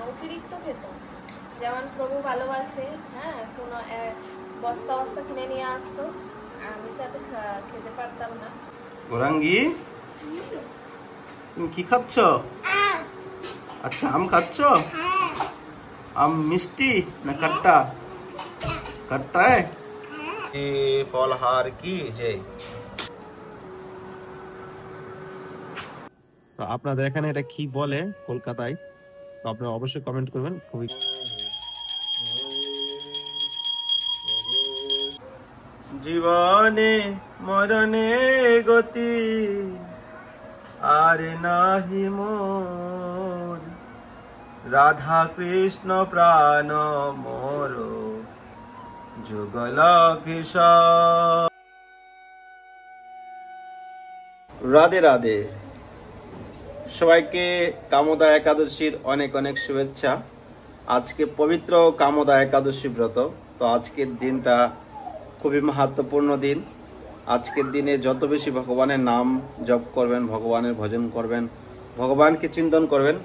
অতিরিক্ত খেতাম। যেমন প্রভু ভালোবাসে, হ্যাঁ, কোনো বস্তা বস্তা কিনে নিয়ে আসতো, আমি তো এত খেতে পারতাম না। গৌরাঙ্গী, তুমি কি খাচ্ছ? আচ্ছা, আম খাচ্ছ? আম মিষ্টি না খট্টা? খট্টা है? ফলহার কি যে তো আপনাদের এখানে এটা কি বলে কলকাতায়, তো আপনারা অবশ্যই কমেন্ট করবেন। খুবই জীবনে মরণে গতি আর নাহি মোর, রাধা কৃষ্ণ প্রাণ মোর যুগল কিশোর। রাধে রাধে, সবাইকে কামদা একাদশীর অনেক অনেক শুভেচ্ছা। আজকে পবিত্র কামদা একাদশী ব্রত। তো আজকের দিনটা খুবই মাহাত্ম্যপূর্ণ দিন। আজকের দিনে যত বেশি ভগবানের নাম জপ করবেন, ভগবানের ভজন করবেন, ভগবানকে চিন্তন করবেন,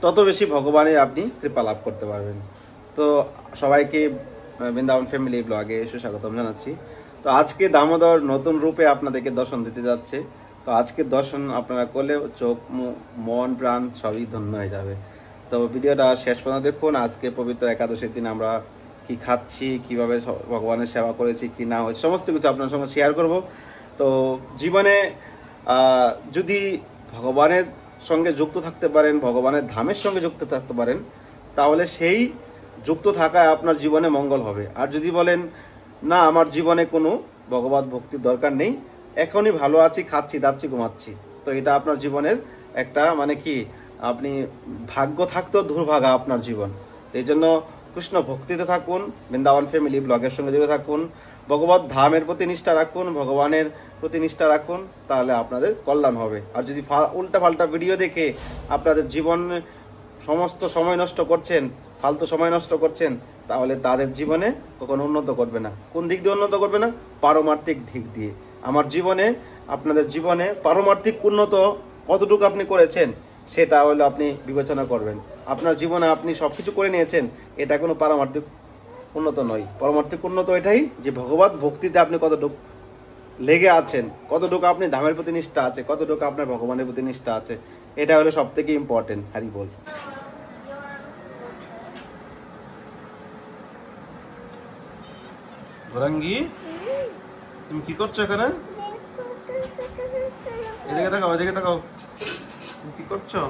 তত বেশি ভগবানের আপনি কৃপা লাভ করতে পারবেন। তো সবাইকে বৃন্দাবন ফ্যামিলি ব্লগে সুস্বাগতম জানাচ্ছি। তো আজকে দামোদর নতুন রূপে আপনাদেরকে দর্শন দিতে যাচ্ছে। তো আজকের দর্শন আপনারা করলে চোখ, মন, প্রাণ সবই ধন্য হয়ে যাবে। তো ভিডিওটা শেষ পর্যন্ত দেখুন। আজকে পবিত্র একাদশীর দিন আমরা কি খাচ্ছি, কিভাবে ভগবানের সেবা করেছি, কি না হয়েছে, সমস্ত কিছু আপনার সঙ্গে শেয়ার করব। তো জীবনে যদি ভগবানের সঙ্গে যুক্ত থাকতে পারেন, ভগবানের ধামের সঙ্গে যুক্ত থাকতে পারেন, তাহলে সেই যুক্ত থাকায় আপনার জীবনে মঙ্গল হবে। আর যদি বলেন না, আমার জীবনে কোনো ভগবত ভক্তির দরকার নেই, এখনই ভালো আছি, খাচ্ছি, দাচ্ছি, ঘুমাচ্ছি, তো এটা আপনার জীবনের একটা মানে কি, আপনি ভাগ্য থাকতেও দুর্ভাগা আপনার জীবন। এই জন্য কৃষ্ণ ভক্তিতে থাকুন, বৃন্দাবন ফ্যামিলি ব্লগের সঙ্গে জুড়ে থাকুন, ভগবত ধামের প্রতি নিষ্ঠা রাখুন, ভগবানের প্রতি নিষ্ঠা রাখুন, তাহলে আপনাদের কল্যাণ হবে। আর যদি উল্টা পাল্টা ভিডিও দেখে আপনাদের জীবন সমস্ত সময় নষ্ট করছেন, ফালতু সময় নষ্ট করছেন, তাহলে তাদের জীবনে কখনো উন্নত করবে না। কোন দিক দিয়ে উন্নত করবে না? পারমার্থিক দিক দিয়ে। আমার জীবনে, আপনাদের জীবনে পারমার্থিক উন্নত কতটুকু আপনি করেছেন, সেটা হলো আপনি বিবেচনা করবেন। আপনার জীবনে আপনি সবকিছু করে নিয়েছেন, এটা কোনো পারমার্থিক উন্নত নয়। পারমার্থিক উন্নত এটাই যে ভগবত ভক্তিতে আপনি কতটুকু লেগে আছেন, কতটুকু আপনি ধামের প্রতি নিষ্ঠা আছে, কতটুকু আপনার ভগবানের প্রতি নিষ্ঠা আছে, এটা হলো সব থেকে ইম্পর্টেন্ট। হরি বল। গৌরাঙ্গী, তুমি কি করছো এখানে? এদিকে তাকাও, এদিকে তাকাও, তুমি কি করছো?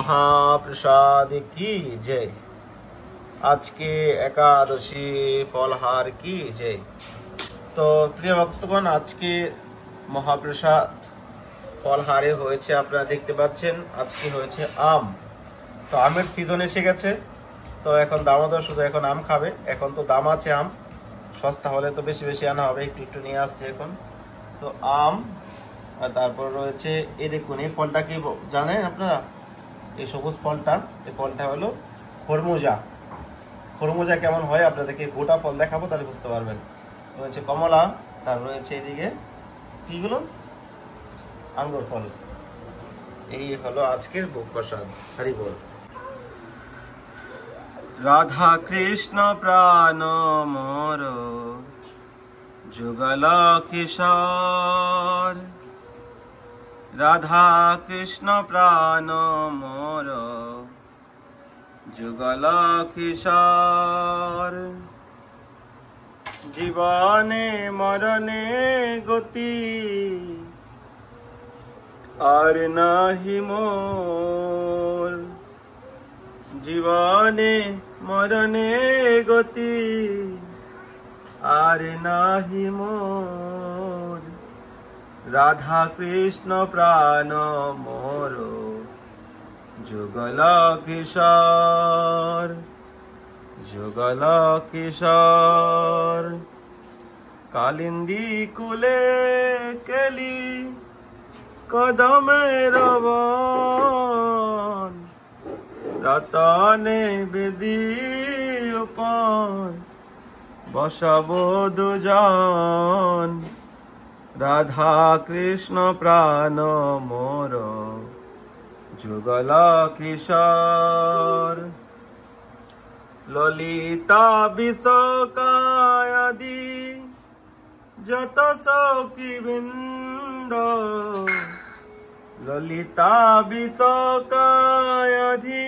महाप्रसाद की जय। आज के एकादशी फलहार की जय। तो प्रिय भक्तगण, आज के महाप्रसाद ফলহারে হয়েছে, আপনারা দেখতে পাচ্ছেন আজকে হয়েছে আম। তো আমের সিজন এসে গেছে, তো এখন দামোদর শুধু এখন আম খাবে। এখন তো দাম আছে, আম সস্তা হলে তো বেশি বেশি আনা হবে, একটু একটু নিয়ে আসছে এখন। তো আম, আর তারপর রয়েছে এই দেখুন, এই ফলটা কি জানেন আপনারা? এই সবুজ ফলটা, এই ফলটা হলো খরমুজা। খরমুজা কেমন হয় আপনাদেরকে গোটা ফল দেখাবো, তাহলে বুঝতে পারবেন। রয়েছে কমলা, তার রয়েছে এদিকে কিগুলো আঙ্গুর ফল। এই হলো আজকের ভোগ প্রসাদ। হরি বল। রাধা কৃষ্ণ প্রাণ মোর যুগল কিশোর। রাধা কৃষ্ণ প্রাণ মোর যুগল কিশোর। জীবনে মরণে গতি আর নাহি মোর। জীবনে মরণে গতি আর নাহি মোর। রাধা কৃষ্ণ প্রাণ মোর যুগল কিশোর। যুগল কিশোর। কালিন্দী কুলে কেলি কদমের বন। রতনে বেদী উপর বসব দুজন। রাধা কৃষ্ণ প্রাণ মোর যুগল কিশোর। ললিতা বিশকায়াদি যত সখী বৃন্দ। ললিতা বিশকায়াধি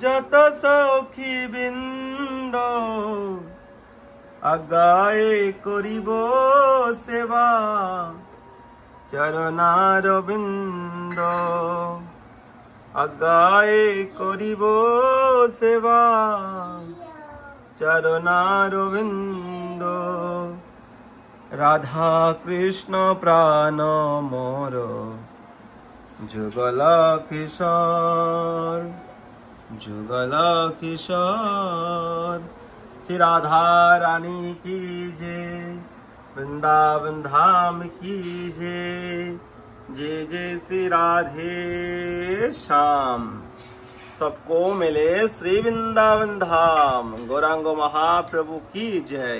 যত সখী বৃন্দ। আগায়ে করিব সেবা চরণার বিন্দ। আগায়ে করিব সেবা চরণার বিন্দ। রাধা কৃষ্ণ প্রাণ মোর যুগল কিশোর। যুগল কিশোর। শ্রী রাধা রানী की जय। वृंदावन धाम की जय। जय जय श्री राधे श्याम। सबको मिले श्री वृंदावन धाम। गौरांग महाप्रभु की जय।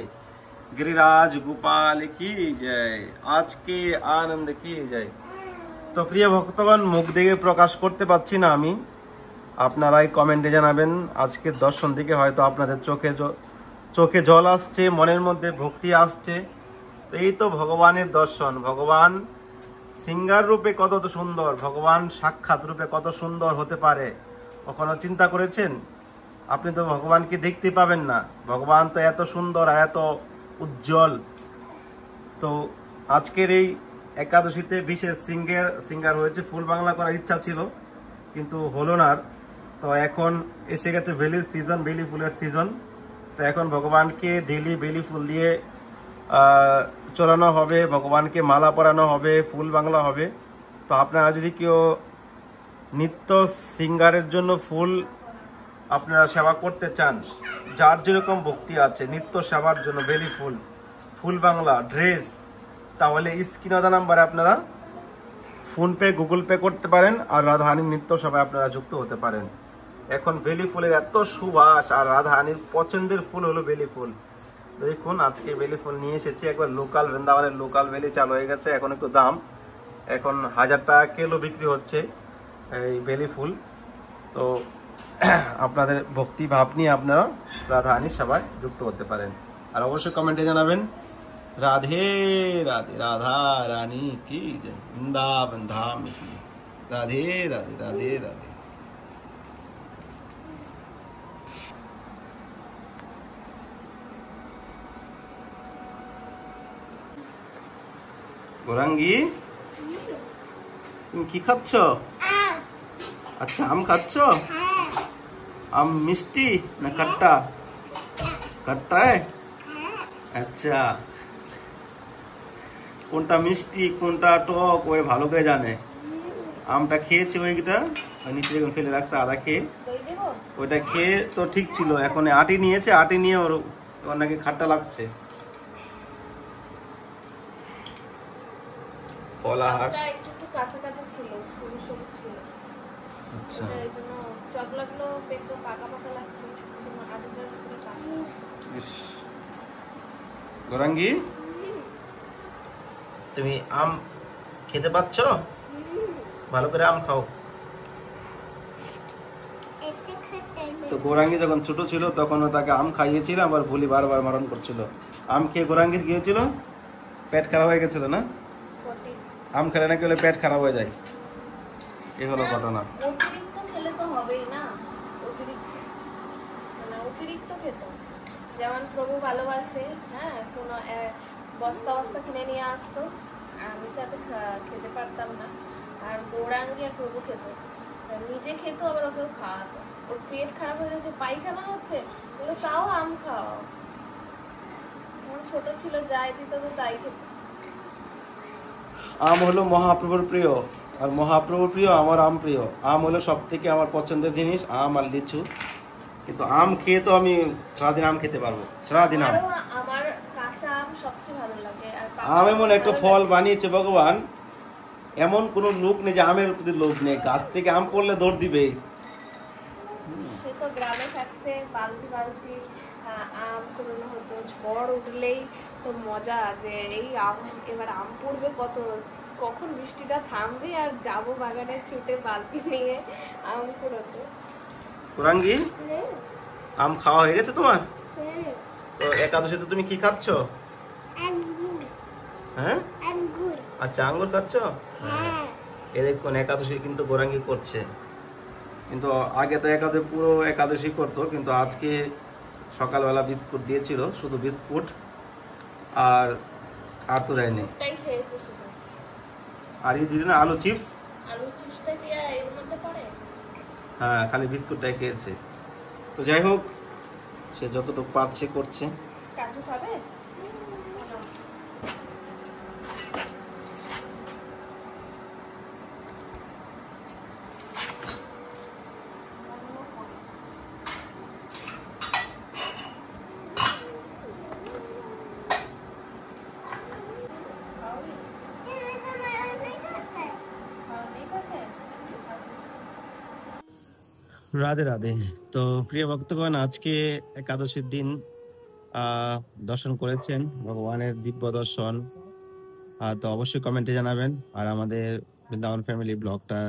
गिरिराज गोपाल की जय। आज के आनंद की जय। তো প্রিয় ভক্তগণ, মুখ দেখে প্রকাশ করতে পারছি না আমি, আপনারাই কমেন্টে জানাবেন। আজকের দর্শন থেকে হয়তো আপনাদের চোখে জল আসছে, মনের মধ্যে ভক্তি আসছে। তো এই তো ভগবানের দর্শন। ভগবান সিঙ্গার রূপে কত সুন্দর, ভগবান সাক্ষাৎ রূপে কত সুন্দর হতে পারে, কখনো চিন্তা করেছেন? আপনি তো ভগবানকে দেখতে পাবেন না, ভগবান তো এত সুন্দর আর এত উজ্জ্বল। তো আজকের এই একাদশীতে বিশেষ সিঙ্গার হয়েছে। ফুল বাংলা করার ইচ্ছা ছিল কিন্তু হলো না। তো এখন এসে গেছে বেলির সিজন, বেলি ফুলের সিজন। তো এখন ভগবানকে ডেইলি বেলি ফুল দিয়ে চড়ানো হবে, ভগবানকে মালা পরানো হবে, ফুল বাংলা হবে। তো আপনারা যদি কেউ নিত্য সিঙ্গারের জন্য ফুল আপনারা সেবা করতে চান, যার যেরকম ভক্তি আছে নিত্য সেবার জন্য বেলি ফুল, ফুল বাংলা, ড্রেস, তাহলে স্ক্রিনে নাম্বারে আপনারা ফোনপে গুগল পে করতে পারেন আর রাধারানীর নিত্য সেবায় আপনারা যুক্ত হতে পারেন। এখন বেলি ফুলের এত সুবাস, আর রাধারানীর পছন্দের ফুল হলো বেলি ফুল। দেখুন আজকে বেলি ফুল নিয়ে এসেছি, একবার লোকাল বৃন্দাবনের লোকাল বেলি চালু হয়ে গেছে। এখন একটু দাম, এখন 1000 টাকা কিলো বিক্রি হচ্ছে এই বেলি ফুল। তো আপনাদের ভক্তি ভাব নিয়ে আপনারা রাধারানীর সেবায় যুক্ত হতে পারেন। আর অবশ্যই কমেন্টে জানাবেন রাধে রাধে, রাধা রানী কি জয়, বৃন্দাবন ধাম কি। রাধে রাধে, রাধে রাধে। গৌরাঙ্গী, তুমি কি খাচ্ছ? আচ্ছা আম খাচ্ছ? আম মিষ্টি না খট্টা? খট্টা है? আচ্ছা, কোনটা মিষ্টি কোনটা টক ওই ভালো করে জানে। আমটা খেয়েছে ওইটা, ওই নিচে যখন ফেলে রাখতে আদা খেয়ে, ওইটা খেয়ে তো ঠিক ছিল, এখন আটি নিয়েছে, আটি নিয়ে ওর নাকি খাট্টা লাগছে। ফলাহার একটু কাঁচা কাঁচা ছিল, সরু সরু ছিল। আচ্ছা, এইজন্য চকলেটগুলো পেটে পাকা পাকা লাগছে, কিন্তু আটিটা পুরো কাঁচা আছে। গৌরাঙ্গী, তুমি আম খেতে পাচ্ছ? ভালো করে আম খাও। তো গৌরাঙ্গী যখন ছোট ছিল তখন তাকে আম খাইয়েছিল, আবার ভুলি বারবার মারণ করছিল। আম খেয়ে গৌরাঙ্গীর কি হয়েছিল? পেট খারাপ হয়ে গেছিল না? আম খেলে নাকি হলে পেট খারাপ হয়ে যায়, এই হলো ঘটনা। অতিরিক্ত খেলে তো হবেই না, অতিরিক্ত খেত। যেমন প্রভু ভালোবাসে, হ্যাঁ, কোনো বস্তা বস্তা কিনে নিয়ে আসতো, আমি তো এত খেতে পারতাম না। আর গৌরাঙ্গী আর প্রভু খেত, নিজে খেত, আবার ওকেও খাওয়াতো। ওর পেট খারাপ হয়ে যাচ্ছে, পায়খানা হচ্ছে, কিন্তু তাও আম খাওয়া। ছোট ছিল, যাই দিত তো তাই খেত। আম হলো মহাপ্রভুর প্রিয়, আর মহাপ্রভুর প্রিয় আমার আম প্রিয়। আম হলো সব থেকে আমার পছন্দের জিনিস, আম আর লিচু। কিন্তু আম খেয়ে তো আমি সারাদিন আম খেতে পারবো, সারাদিন আম। আমার কাঁচা আম সবচেয়ে ভালো লাগে। আম এমন একটা ফল বানিয়েছে ভগবান, এমন কোনো লোক নেই যে আমের প্রতি লোভ নেই, গাছ থেকে আম পড়লে দৌড় দিবে। সে তো গ্রামে থাকতে বালতি বালতি আম কুড়ানো হতো, ঝড় উঠলেই তো মজা, যে এই আম এবার আম পড়বে কখন বৃষ্টিটা থামবে আর যাবো বাগানে ছুটে বালতি নিয়ে আম কুড়াতে। গৌরাঙ্গী, আম খাওয়া হয়ে গেছে তোমার? তো একাদশীতে তুমি কি খাচ্ছ? হ্যাঁ, আচ্ছা, আঙ্গুর খাচ্ছ? এ দেখুন, একাদশী কিন্তু গৌরাঙ্গী করছে। কিন্তু আগে তো পুরো একাদশী করতো, কিন্তু আজকে সকালবেলা বিস্কুট দিয়েছিল, শুধু বিস্কুট, আর তো দেয়নি। আর এই দিদি না আলু চিপসটা কি এর মধ্যে পড়ে? হ্যাঁ, খালি বিস্কুটটাই খেয়েছে। তো যাই হোক, সে যতটুকু পারছে করছে। কাজু খাবে? রাধে রাধে। তো প্রিয় ভক্তগণ, আজকে একাদশীর দিন দর্শন করেছেন, ভগবানের দিব্য দর্শন। তো অবশ্যই কমেন্টে জানাবেন, আর আমাদের বৃন্দাবন ফ্যামিলি ব্লগটা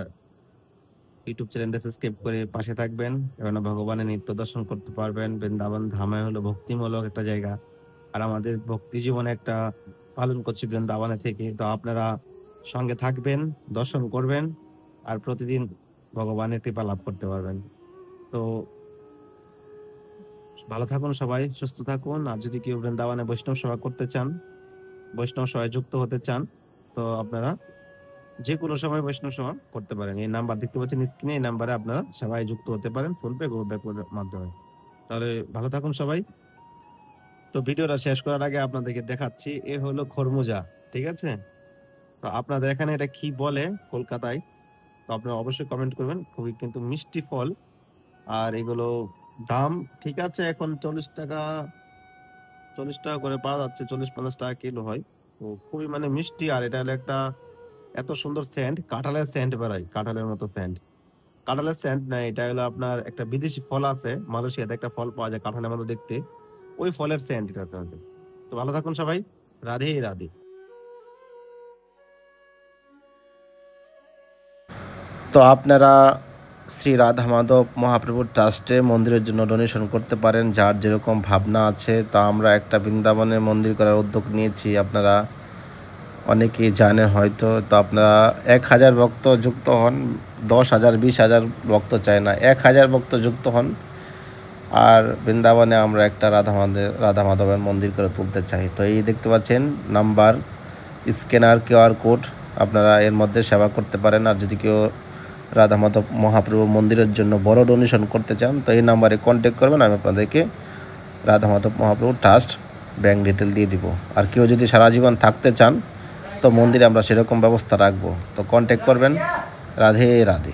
ইউটিউব চ্যানেলটা সাবস্ক্রাইব করে পাশে থাকবেন, এবং ভগবানের নিত্য দর্শন করতে পারবেন। বৃন্দাবন ধামে হলো ভক্তিমূলক একটা জায়গা, আর আমাদের ভক্তি জীবনে একটা পালন করছি বৃন্দাবনে থেকে। তো আপনারা সঙ্গে থাকবেন, দর্শন করবেন, আর প্রতিদিন ভগবানের কৃপা লাভ করতে পারবেন। তো ভালো থাকুন সবাই, সুস্থ থাকুন। আর যদি কেউ বৃন্দাবনে বৈষ্ণব সেবা করতে চান, বৈষ্ণব সেবায় যুক্ত হতে চান, তো আপনারা যে কোনো সময় বৈষ্ণব সেবা করতে পারেন। এই নাম্বার দেখতে পাচ্ছেন স্ক্রিনে, এই নাম্বারে আপনারা সেবায় যুক্ত হতে পারেন, ফোনপে গুগল পে মাধ্যমে। তাহলে ভালো থাকুন সবাই। তো ভিডিওটা শেষ করার আগে আপনাদেরকে দেখাচ্ছি, এ হলো খরমুজা, ঠিক আছে? তো আপনাদের এখানে এটা কি বলে কলকাতায়, তো আপনারা অবশ্যই কমেন্ট করবেন। খুবই কিন্তু মিষ্টি ফল, আর এগুলো দাম ঠিক আছে এখন 40 টাকা করে পাওয়া যাচ্ছে, 40-50 টাকা কিলো হয়। তো খুবই মানে মিষ্টি, আর এটা হলো একটা এত সুন্দর সেন্ট, কাঁঠালের সেন্ট বেরোয়, কাঁঠালের মতো সেন্ট। কাঁঠালের সেন্ট না, এটা হলো আপনার একটা বিদেশি ফল আছে, মালয়েশিয়াতে একটা ফল পাওয়া যায় কাঁঠালের মতো দেখতে, ওই ফলের সেন্ট এটা। তো ভালো থাকুন সবাই, রাধে রাধে। তো আপনারা শ্রী রাধা মাধব মহাপ্রভুর ট্রাস্টে মন্দিরের জন্য ডোনেশন করতে পারেন, যার যেরকম ভাবনা আছে। তা আমরা একটা বৃন্দাবনের মন্দির করার উদ্যোগ নিয়েছি, আপনারা অনেকেই জানেন হয়তো। তো আপনারা 1000 ভক্ত যুক্ত হন, 10,000 20,000 ভক্ত চাই না, 1000 ভক্ত যুক্ত হন, আর বৃন্দাবনে আমরা একটা রাধা মাধবের মন্দির করে তুলতে চাই। তো এই দেখতে পাচ্ছেন নাম্বার, স্ক্যানার, QR কোড, আপনারা এর মধ্যে সেবা করতে পারেন। আর যদি কেউ রাধা মাধব মহাপ্রভু মন্দিরের জন্য বড় ডোনেশন করতে চান, তো এই নাম্বারে কন্ট্যাক্ট করবেন। আমি আপনাদেরকে Radha Madhav Mahaprabhu trust bank detail দিয়ে দিব। আর কেউ যদি সারা জীবন থাকতে চান তো মন্দিরে আমরা সেরকম ব্যবস্থা রাখবো, তো কন্ট্যাক্ট করবেন। রাধে রাধে।